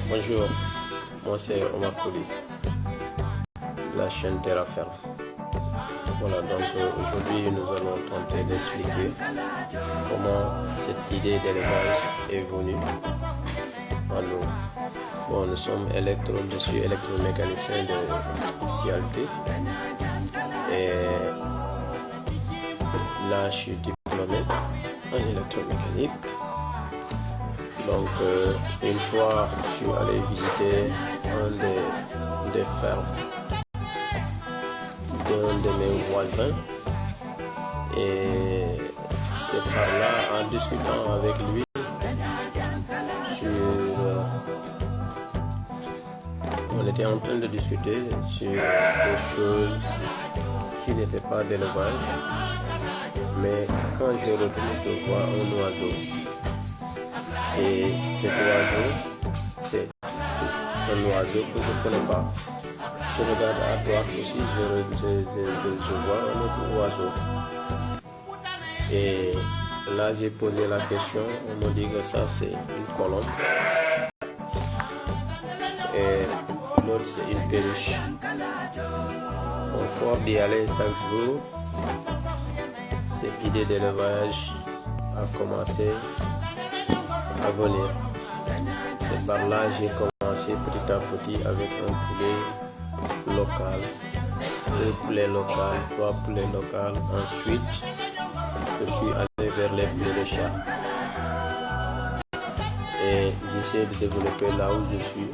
Bonjour, moi c'est Omar Kouli, de la chaîne Terra Ferme. Voilà, donc aujourd'hui nous allons tenter d'expliquer comment cette idée d'élevage est venue à nous. Bon, je suis électromécanicien de spécialité et là je suis diplômé en électromécanique. Donc une fois je suis allé visiter un des fermes d'un de mes voisins et c'est par là, en discutant avec lui on était en train de discuter sur des choses qui n'étaient pas d'élevage, mais quand je retourne je vois un oiseau. Et cet oiseau, c'est un oiseau que je ne connais pas. Je regarde à droite aussi, je vois un autre oiseau. Et là, j'ai posé la question, on me dit que ça, c'est une colombe. Et l'autre, c'est une perruche. On fort d'y aller chaque jour. Cette idée d'élevage a commencé à venir. C'est par là que j'ai commencé petit à petit avec un poulet local, 2 poulets locaux, 3 poulets locaux. Ensuite, je suis allé vers les poulets de chat. Et j'essaie de développer là où je suis,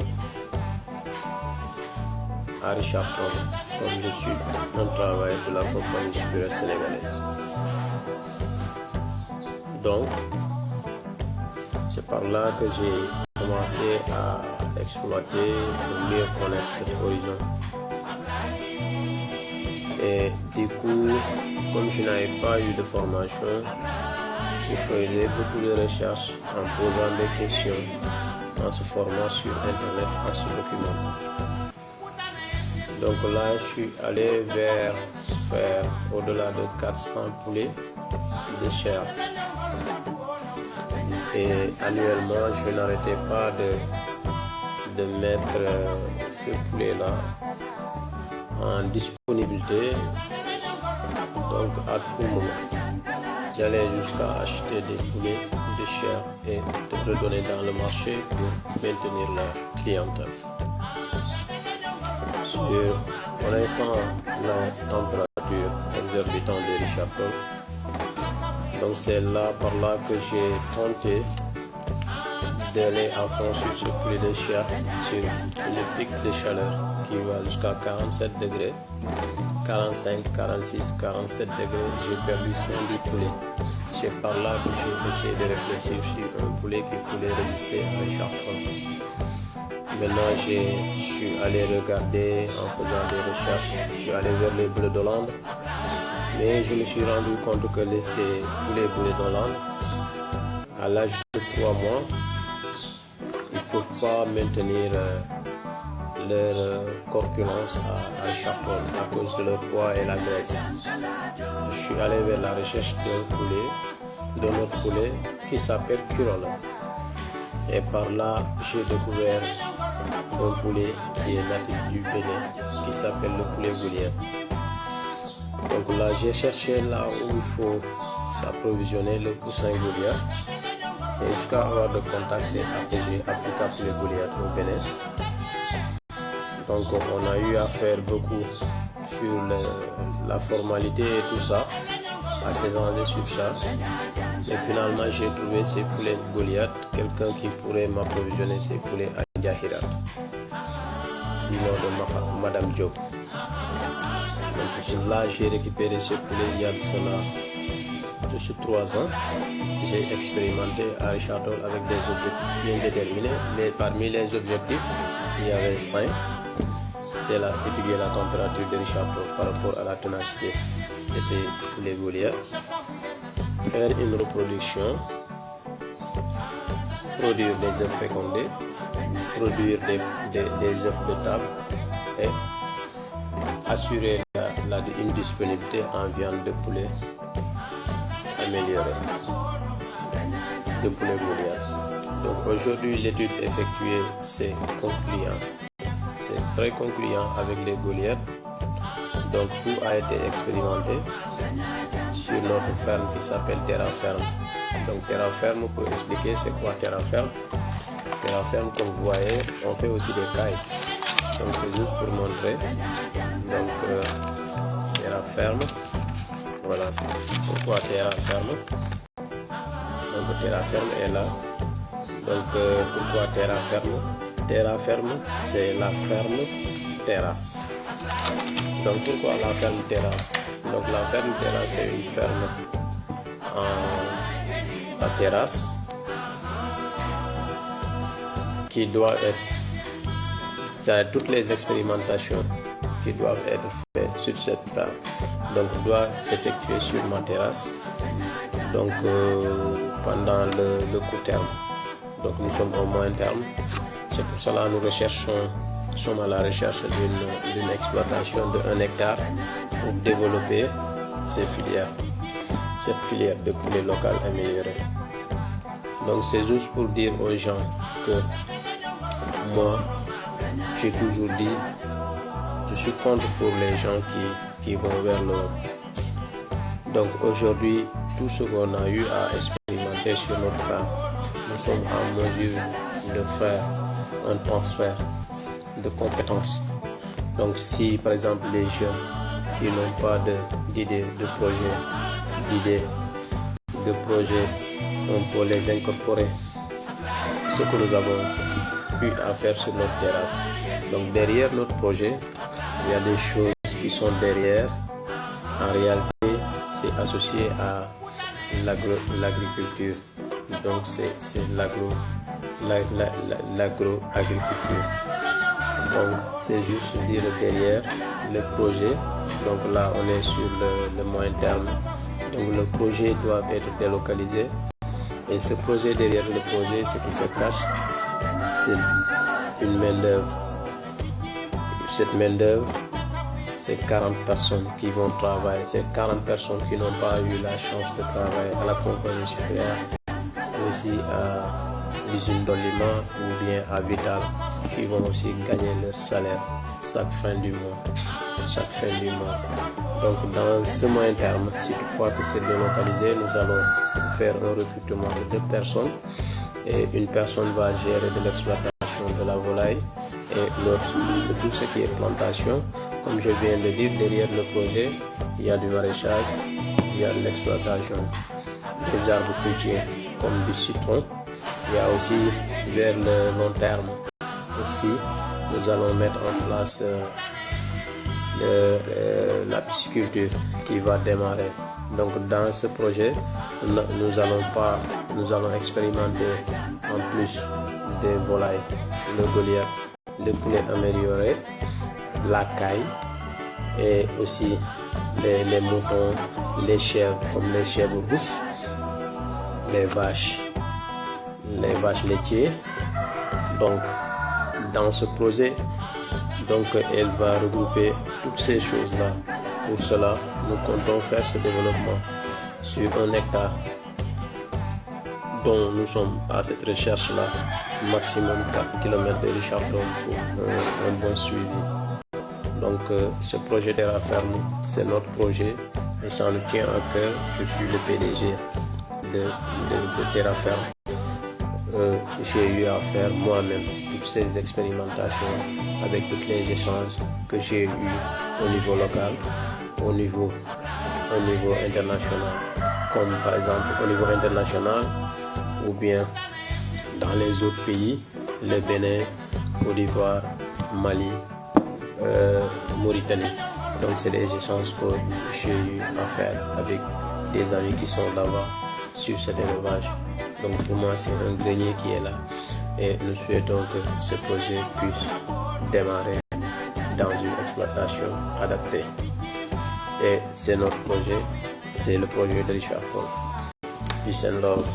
à Richardson, comme je suis un travail de la compagnie supérieure sénégalaise. Donc, c'est par là que j'ai commencé à exploiter pour mieux connaître cet horizon. Et du coup, comme je n'avais pas eu de formation, je faisais beaucoup de recherches en posant des questions, en se formant sur Internet, en se documentant. Donc là, je suis allé vers faire au-delà de 400 poulets de chair. Et annuellement, je n'arrêtais pas de mettre ce poulet-là en disponibilité, donc à tout moment. J'allais jusqu'à acheter des poulets de chair et de redonner dans le marché pour maintenir la clientèle. En connaissant la température exorbitante de Richardson, donc c'est là par là que j'ai tenté d'aller à fond sur ce poulet de chair, sur une pic de chaleur qui va jusqu'à 47 degrés, 45, 46, 47 degrés. J'ai perdu 110 poulets. C'est par là que j'ai essayé de réfléchir sur un poulet qui pouvait résister à Richardson. Maintenant, je suis allé regarder en faisant des recherches, je suis allé vers les bleus d'Hollande. Mais je me suis rendu compte que ces poulets d'Hollande, à l'âge de 3 mois, il ne faut pas maintenir leur corpulence à Richardson à cause de leur poids et la graisse. Je suis allé vers la recherche d'un autre poulet qui s'appelle Curola. Et par là, j'ai découvert un poulet qui est natif du Bénin, qui s'appelle le poulet Goliath. Donc là, j'ai cherché là où il faut s'approvisionner le poussin Goliath. Et jusqu'à avoir de contact, c'est APG, Africa Poulet Goliath au Bénin. Donc on a eu à faire beaucoup sur la formalité et tout ça, à ces enjeux sur ça. Et finalement, j'ai trouvé ces poulets Goliath, quelqu'un qui pourrait m'approvisionner ces poulets à Ndiahirat, du nom de Madame Diop. Donc là, j'ai récupéré ce poulet il y a de cela juste 3 ans. J'ai expérimenté à Richardson avec des objectifs bien déterminés. Mais parmi les objectifs, il y avait 5. C'est là étudier la température de Richardson par rapport à la ténacité de ces poulets Goliath, faire une reproduction, produire des œufs fécondés, produire des œufs de table et assurer une disponibilité en viande de poulet améliorée, de poulet Goliath. Donc aujourd'hui, l'étude effectuée, c'est concluant. C'est très concluant avec les Goliaths. Donc tout a été expérimenté sur notre ferme qui s'appelle Terraferme. Donc Terraferme, pour expliquer c'est quoi Terraferme. Terraferme, comme vous voyez, on fait aussi des cailles. Donc c'est juste pour montrer. Donc Terraferme, voilà. Pourquoi Terraferme? Donc Terraferme est là. Donc pourquoi Terraferme? Terraferme, c'est la ferme terrasse. Donc pourquoi la ferme terrasse? Donc la ferme terrasse, c'est une ferme en terrasse qui doit être, c'est toutes les expérimentations qui doivent être faites sur cette ferme. Donc doit s'effectuer sur ma terrasse. Donc pendant le court terme. Donc nous sommes au moyen terme. C'est pour cela que nous sommes à la recherche d'une exploitation de 1 hectare pour développer cette filière de poulet local amélioré. Donc c'est juste pour dire aux gens que moi, j'ai toujours dit, je suis contre pour les gens qui vont vers le haut. Donc aujourd'hui, tout ce qu'on a eu à expérimenter sur notre ferme, nous sommes en mesure de faire un transfert de compétences. Donc si par exemple les jeunes qui n'ont pas d'idées, de projets, on peut les incorporer. Ce que nous avons eu à faire sur notre terrasse. Donc derrière notre projet, il y a des choses qui sont derrière. En réalité, c'est associé à l'agriculture. Donc c'est l'agroagriculture. Donc c'est juste dire derrière le projet. Donc là on est sur le moyen terme. Donc le projet doit être délocalisé. Et ce projet, derrière le projet, ce qui se cache, c'est une main-d'œuvre. Cette main-d'œuvre, c'est 40 personnes qui vont travailler. C'est 40 personnes qui n'ont pas eu la chance de travailler à la compagnie supérieure, aussi à l'usine d'Olima ou bien à Vital, qui vont aussi gagner leur salaire chaque fin du mois. Donc dans ce moyen terme, si toutefois que c'est délocalisé, nous allons faire un recrutement de 2 personnes et une personne va gérer de l'exploitation de la volaille et l'autre de tout ce qui est plantation. Comme je viens de dire, derrière le projet, il y a du maraîchage, il y a de l'exploitation des arbres fruitiers comme du citron. Il y a aussi vers le long terme aussi, nous allons mettre en place la pisciculture qui va démarrer. Donc dans ce projet, nous allons expérimenter en plus des volailles, le Goliath, le poulet amélioré, la caille et aussi les moutons, les chèvres comme les chèvres rousses, les vaches laitières. Donc dans ce projet, donc elle va regrouper toutes ces choses-là. Pour cela, nous comptons faire ce développement sur 1 hectare dont nous sommes à cette recherche-là, maximum 4 km de Richardson pour un bon suivi. Donc ce projet Terraferme, c'est notre projet et ça nous tient à cœur. Je suis le PDG de Terraferme. J'ai eu à faire moi-même toutes ces expérimentations avec tous les échanges que j'ai eus au niveau local, au niveau international, comme par exemple au niveau international ou bien dans les autres pays, le Bénin, Côte d'Ivoire, Mali, Mauritanie. Donc c'est des échanges que j'ai eu à faire avec des amis qui sont là-bas sur cet élevage. Donc pour moi c'est un grenier qui est là et nous souhaitons que ce projet puisse démarrer dans une exploitation adaptée. Et c'est notre projet, c'est le projet de Richard Paul. Peace and love.